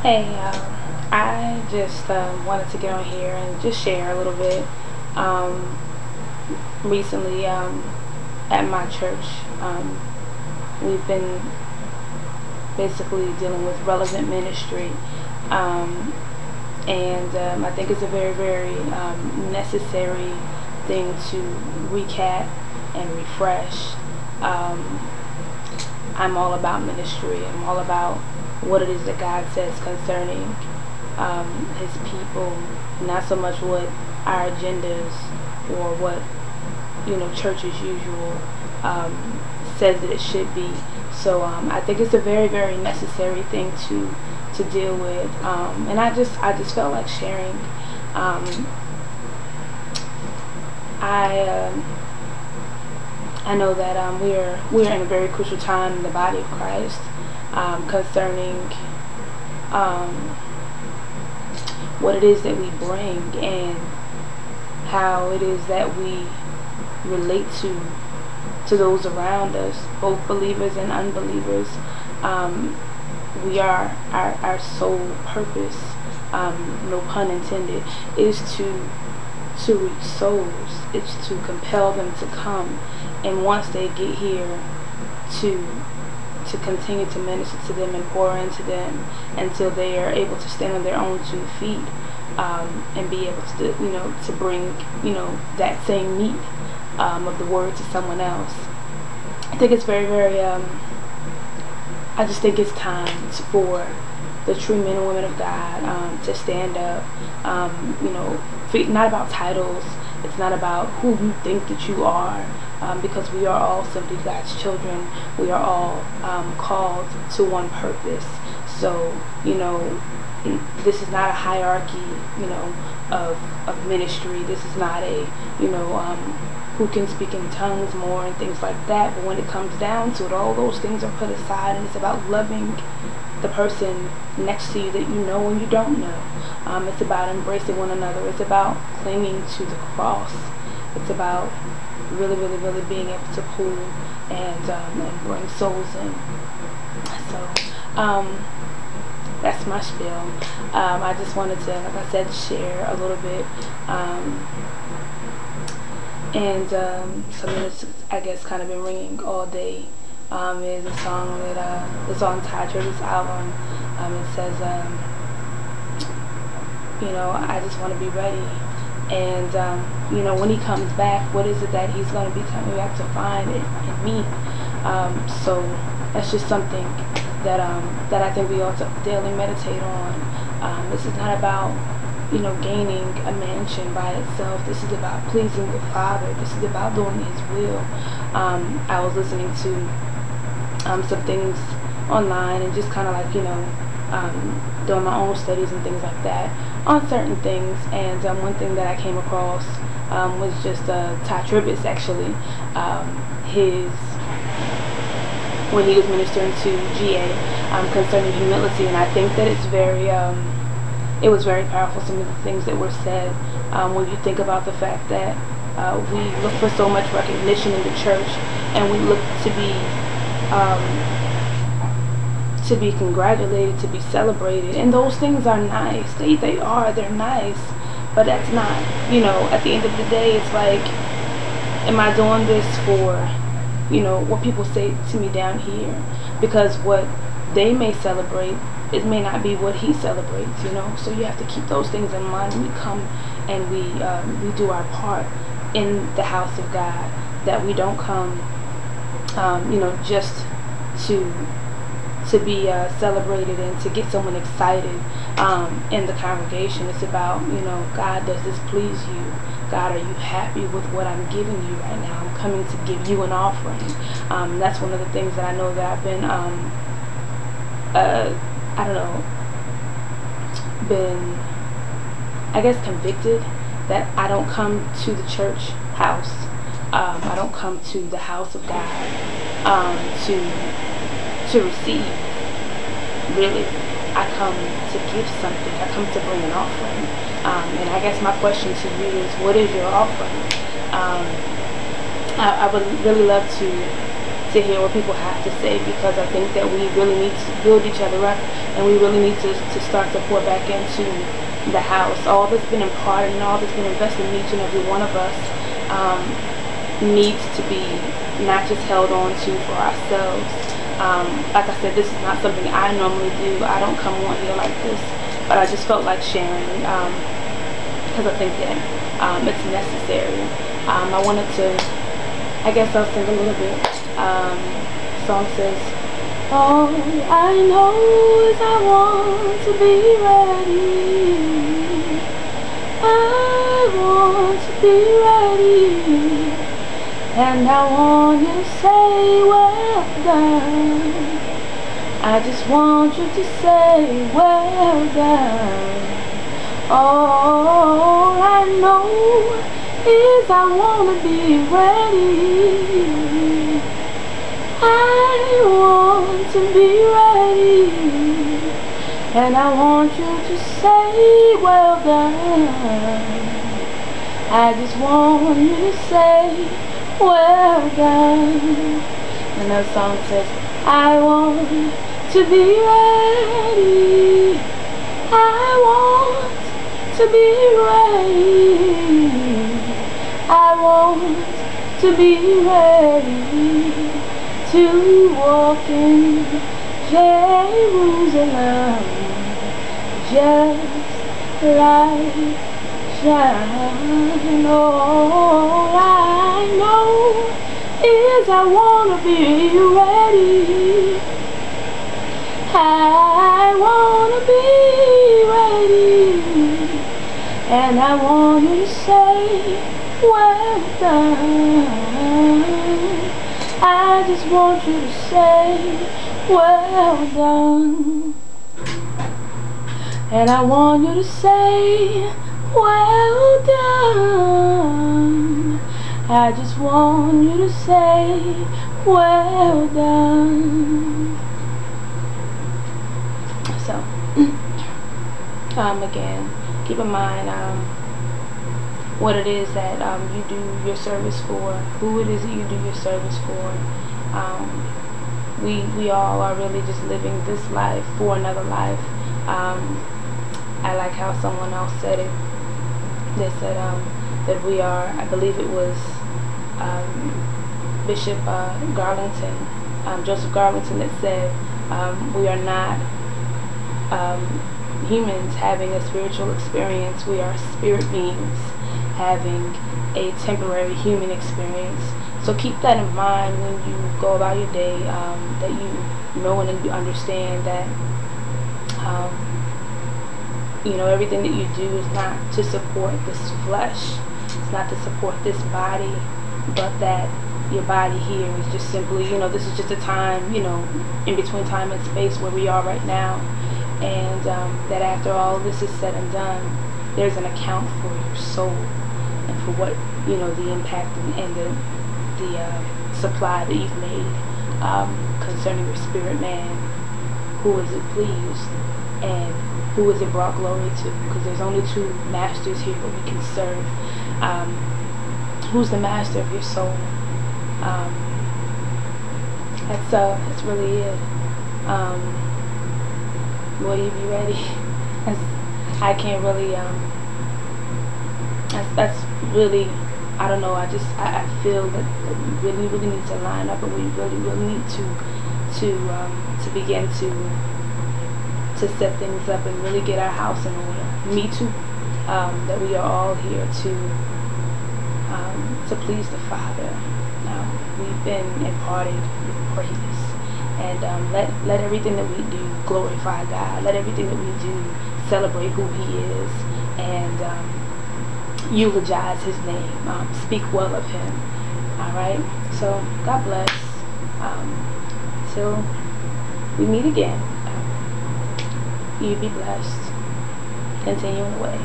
Hey, I just wanted to get on here and just share a little bit. Um, Recently, at my church, we've been basically dealing with relevant ministry, um, and I think it's a very, very necessary thing to recap and refresh. Um, I'm all about ministry. I'm all about what it is that God says concerning His people, not so much what our agendas or what church as usual says that it should be. So I think it's a very, very necessary thing to deal with, and I just felt like sharing. Um, I I know that we're in a very crucial time in the body of Christ concerning um, what it is that we bring and how it is that we relate to those around us, both believers and unbelievers. Um, we are our sole purpose, no pun intended, is to reach souls. It's to compel them to come, and once they get here, to continue to minister to them and pour into them until they are able to stand on their own 2 feet, and be able to to bring that same meat of the word to someone else. I think it's very, very I just think it's time for the true men and women of God to stand up. Not about titles. It's not about who you think that you are, because we are all simply God's children. We are all called to one purpose. So, this is not a hierarchy, of ministry. This is not a, who can speak in tongues more and things like that. But when it comes down to it, all those things are put aside, and it's about loving the person next to you that you know and you don't know. It's about embracing one another. It's about clinging to the cross. It's about really, really, really being able to pull and bring souls in. So that's my spiel. I just wanted to, like I said, share a little bit. And something that's, I guess, kind of been ringing all day is a song that is on Ty Tribb's album. It says, I just want to be ready. And, when he comes back, what is it that he's going to be coming back to find in me? So that's just something that I think we ought to daily meditate on. This is not about gaining a mansion by itself. This is about pleasing the Father. This is about doing His will. I was listening to some things online and just kind of like doing my own studies and things like that on certain things. And one thing that I came across was just Ty Tribbett actually, his when he was ministering to GA concerning humility, and I think that it's very it was very powerful, some of the things that were said, when you think about the fact that we look for so much recognition in the church, and we look to be congratulated, to be celebrated, and those things are nice. They're nice, but that's not, at the end of the day, it's like, am I doing this for, what people say to me down here? Because what they may celebrate, it may not be what he celebrates, So you have to keep those things in mind when we come and we do our part in the house of God. That we don't come, just to be celebrated and to get someone excited in the congregation. It's about, God, does this please you? God, are you happy with what I'm giving you right now? I'm coming to give you an offering. That's one of the things that I know that I've been, I don't know, been, I guess, convicted that I don't come to the church house. I don't come to the house of God to receive. Really, I come to give something. I come to bring an offering. And I guess my question to you is, what is your offering? I would really love to to hear what people have to say, because I think that we really need to build each other up, and we really need to start to pour back into the house. All that's been imparted and all that's been invested in each and every one of us needs to be not just held on to for ourselves. Like I said, this is not something I normally do. I don't come on here like this, but I just felt like sharing because I think that it's necessary. I wanted to, I guess I'll sing a little bit. The song says, all I know is I want to be ready. I want to be ready. And I want you to say, well done. I just want you to say, well done. All I know is I want to be ready. I want to be ready. And I want you to say, well done. I just want you to say, well done. And that song says, I want to be ready. I want to be ready. I want to be ready to walk in Jerusalem, just like shine. All I know is I want to be ready. I want to be ready. And I want you to say, well done. I just want you to say, well done. And I want you to say, well done. I just want you to say, well done. So, again, keep in mind what it is that you do your service for, who it is that you do your service for. We all are really just living this life for another life. I like how someone else said it. They said that we are, I believe it was Bishop Garlington, Joseph Garlington, that said we are not humans having a spiritual experience. We are spirit beings having a temporary human experience. So keep that in mind when you go about your day, that you know and you understand that you know, everything that you do is not to support this flesh, it's not to support this body, but that your body here is just simply, you know, this is just a time, you know, in between time and space where we are right now, and that after all this is said and done, there's an account for your soul and for what, you know, the impact and the supply that you've made concerning your spirit man. Who is it pleased, and who is it brought glory to? Because there's only two masters here that we can serve. Who's the master of your soul? That's really it. Will you be ready? I can't really. That's really. I don't know. I feel that we really need to line up, and we really need to begin to set things up and really get our house in order. Me too. That we are all here to please the Father. We've been imparted with praise, and let everything that we do glorify God. Let everything that we do celebrate who He is, and eulogize His name. Speak well of Him. All right. So God bless. Till we meet again. You be blessed. Continue in the way.